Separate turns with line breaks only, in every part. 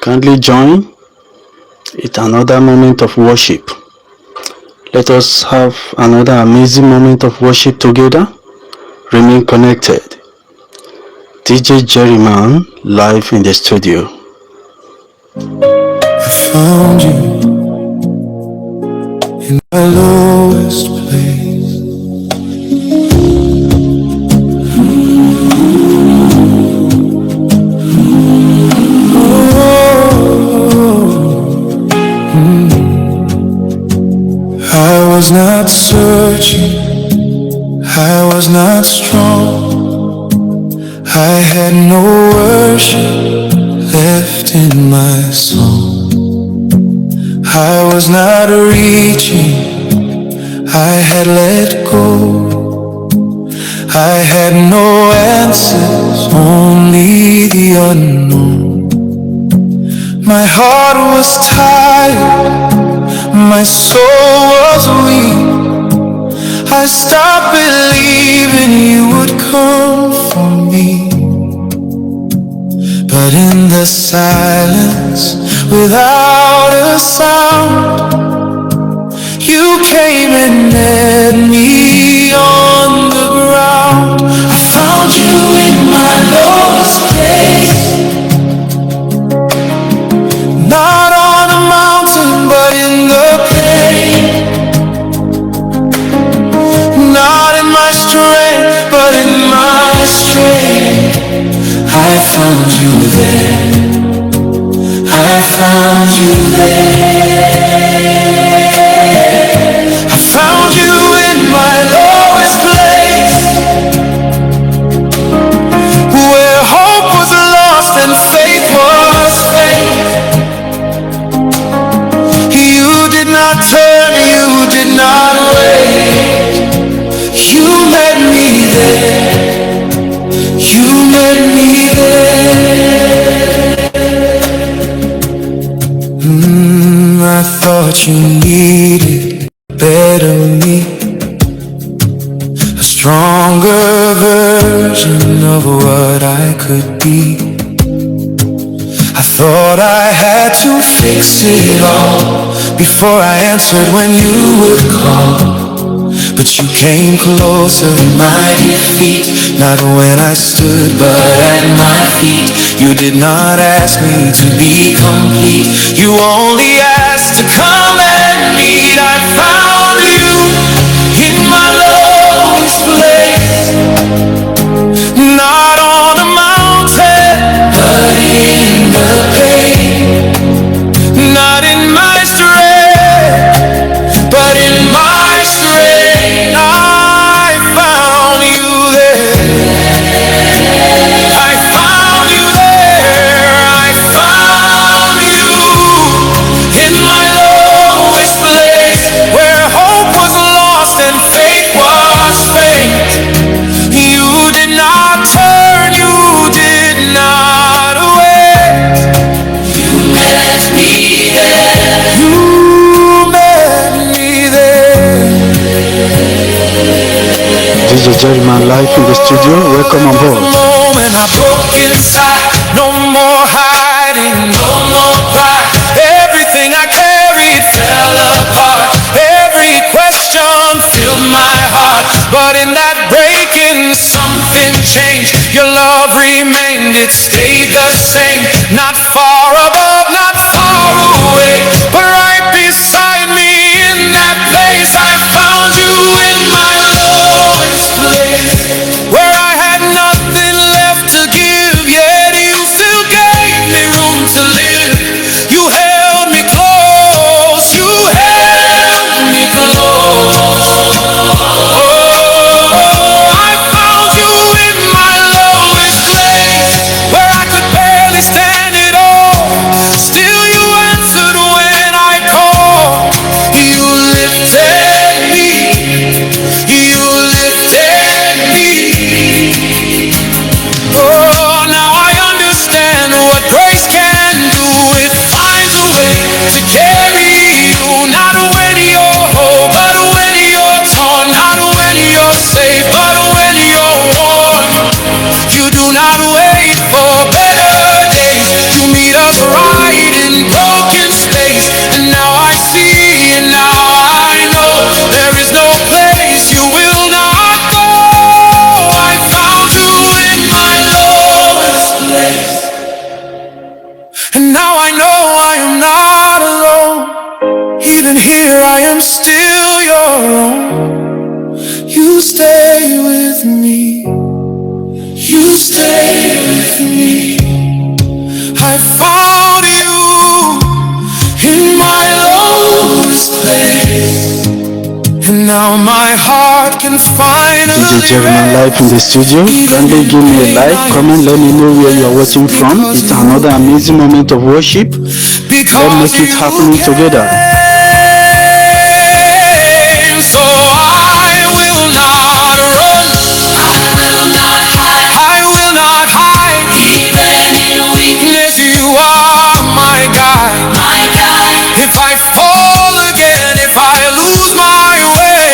Kindly join it another moment of worship. Let us have another amazing moment of worship together. Remain connected. DJ Jerryman live in the studio.
I found you in my lowest place. I was not searching, I was not strong, I had no worship left in my song. I was not reaching, I had let go. I had no answers, only the unknown. My heart was tired, my soul was weak. I stopped believing you would come for me. But in the silence, without a sound, you came and met me on the ground. I found you in my lowest place. Not on a mountain, but in the plain. Not in my strength, but in my strength. I found you there. I found you there. I found you in my lowest place, where hope was lost and faith was faith. You did not turn, you did not wait. You met me there. You met me there. I thought you needed better me, a stronger version of what I could be. I thought I had to fix it all before I answered when you would call. But you came closer in my defeat, not when I stood but at my feet. You did not ask me to be complete, you only asked to come and meet. I found you in my lowest place, not on a mountain, but in the pain. Not in my strength, but in my strength. I found you there. I found you there. I found you in my lowest place, where hope was lost and faith was faint. You did not turn, you did not wait. You met me there. You met me there.
DJ Jerryman live in the studio. Welcome on board.
Moment I broke inside, no more hiding, no more pride. Everything I carried fell apart. Every question filled my heart. But in that breaking, something changed. Your love remained, it stayed the same. Not far above, not far away, but right beside me in that place. I found you in my lowest place, where I had nothing left to give, yet you still gave me room to live. You held me close, you held me close. Oh, I found you in my lowest place, where I could barely stand it all. And now I know I am not alone. Even here I am still your own. You stay with me. You stay with me. I found you in my lowest place. And now my heart can finally
DJ Jerryman live in the studio. Kindly give me a like, comment, let me know where you are watching from. It's another amazing moment of worship. Let's make it happening together.
So I will not run, I will not hide. Even in weakness, you are my guide. If I fall again, if I lose my way,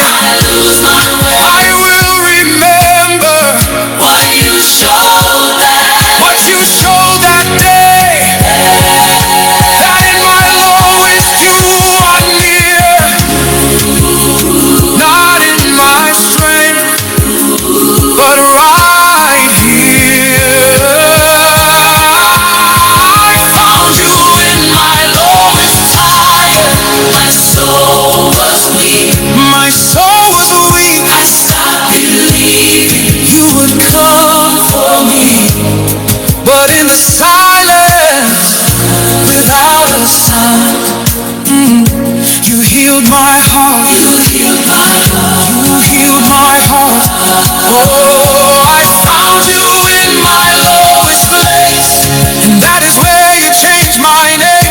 I will remember what you showed that day. That in my lowest you are near. Not in my strength, but right here. I found you in my lowest time. My soul was weak. I stopped believing you would come for me. But in the silence, without a sign, you healed my heart. You healed my heart. Oh, I found you in my lowest place, and that is where you changed my name.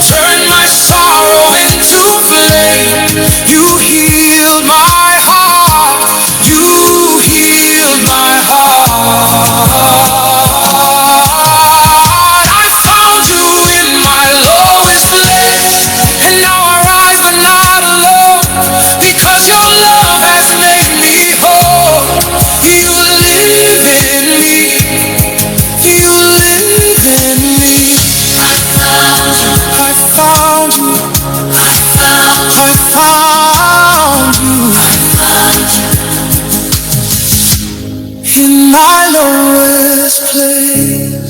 Turned my sorrow into flame. You healed my heart. You healed my heart. I found you in my lowest place, and now I rise but not alone, because your love has made me whole. You live in me. You live in me. I found you. I found you. In my lowest place.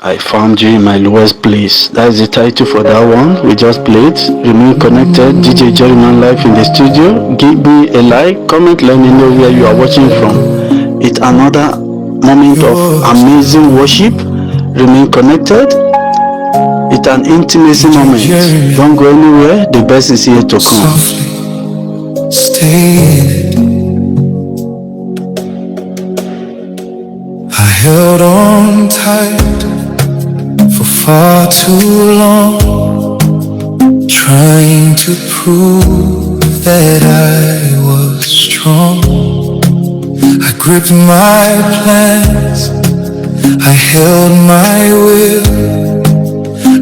I found you in my lowest place. That is the title for that one we just played. Remain connected. DJ Jerryman live in the studio. Give me a like, comment, let me know where you are watching from. It's another moment of amazing worship. Remain connected. It's an intimacy moment. Don't go anywhere. The best is yet to come.
Stay. I held on tight for far too long, trying to prove that I was strong. I gripped my plans, I held my will,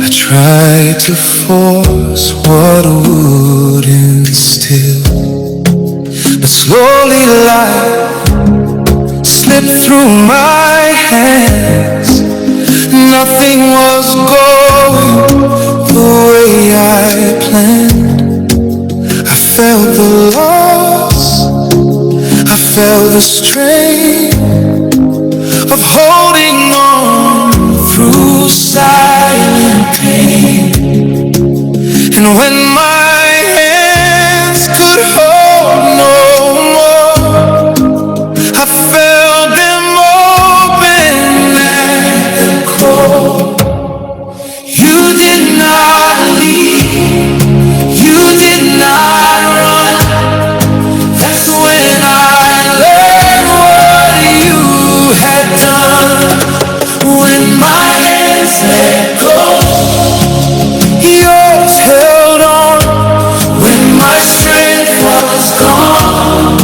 I tried to force what wouldn't still. But slowly life slipped through my hands. Nothing was going the way I planned. I felt the loss, I felt the strain of holding on through silent pain. And when my hands could hold no more, I felt them open at the core. You did not leave, you did not run. That's when I learned what you had done. When my hands let go, yours held on. When my strength was gone,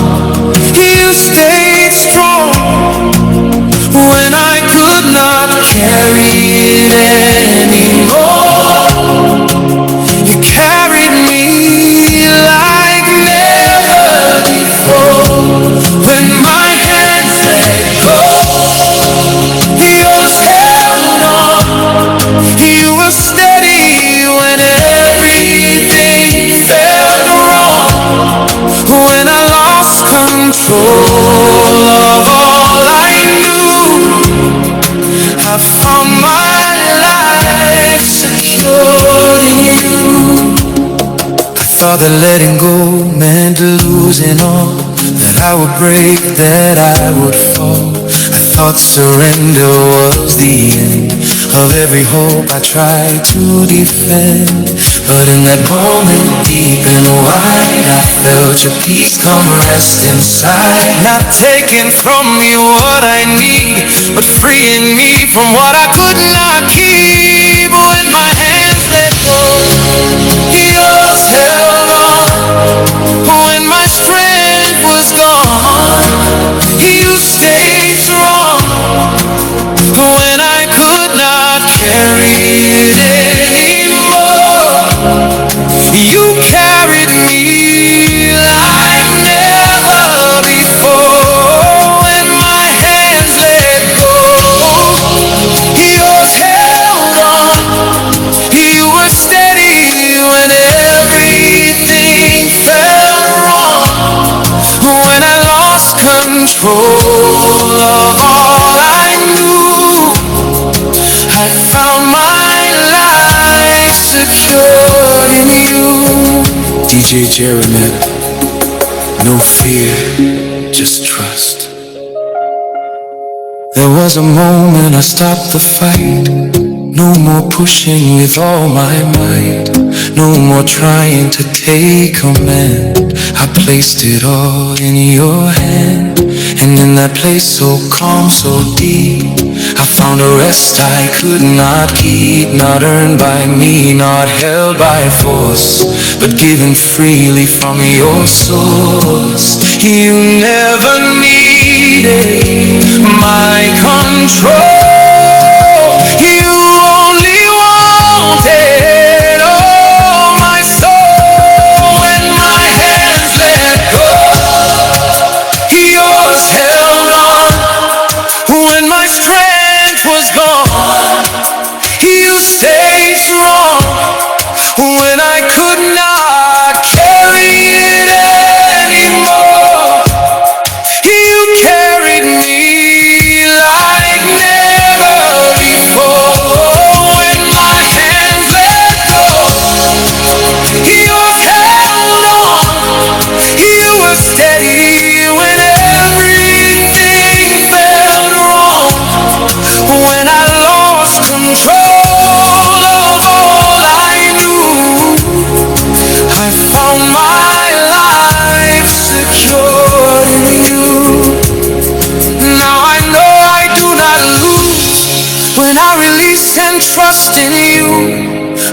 you stayed strong. When I could not carry it anymore, you carried me like never before. When my hands let go, yours held on. You were steady when everything felt wrong. When I lost control of all I knew, that letting go meant losing all, that I would break, that I would fall. I thought surrender was the end of every hope I tried to defend. But in that moment, deep and wide, I felt your peace come rest inside. Not taking from me what I need, but freeing me from what I could not keep. When my hands let go, yours held on. When my strength was gone, you stayed strong. When I could not carry it anymore, you carried me like never before. When my hands let go, yours held on. You were steady when everything felt wrong. When I lost control of all I knew, I found my life secured in you. DJ Jerryman, no fear, just trust. There was a moment I stopped the fight. No more pushing with all my might. No more trying to take command. I placed it all in your hand. And in that place so calm, so deep, I found a rest I could not keep. Not earned by me, not held by force, but given freely from your source. You never needed my control. You only wanted all my soul. When my hands let go, yours held on. When my strength was gone, you stayed strong. When I could not carry it anymore, you carried me like never before. When my hands let go, yours held on. You were steady when everything felt wrong. When I lost control of all I knew, I found my life secured in you. Now I know I do not lose when I release and trust in you.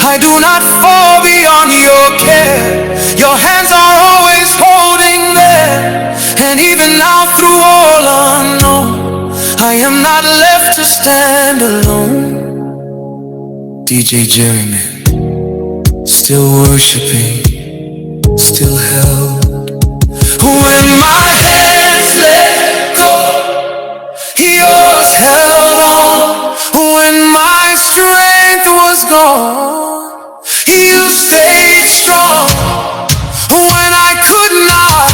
I do not fall beyond your care. Your hands are always holding there. And even now through all unknown, I am not left to stand alone. DJ Jerryman, still worshiping, still held. When my hands let go, yours held on. When my strength was gone, you stayed strong. When I could not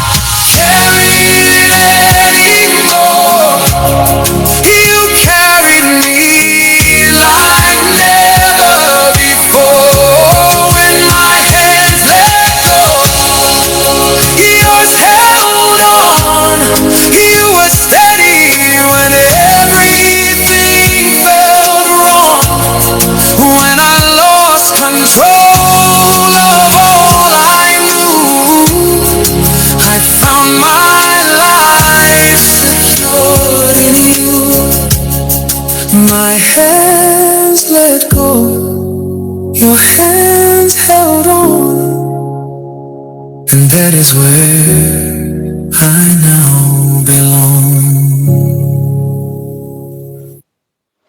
carry it anymore, you carried me like never before. When my hands let go, yours held on. You were steady when everything felt wrong. When I lost control of all I knew, I found my life secured in you. My hands let go, your hands held on, and that is where I now belong.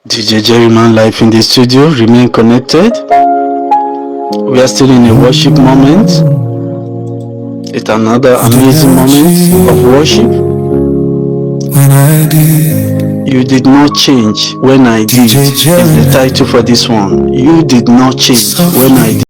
DJ Jerryman live in the studio. Remain connected. We are still in a worship moment. It's another amazing moment of worship.
When I did,
You did not change when I did.
DJ
Is the title for this one. You did not change when I did.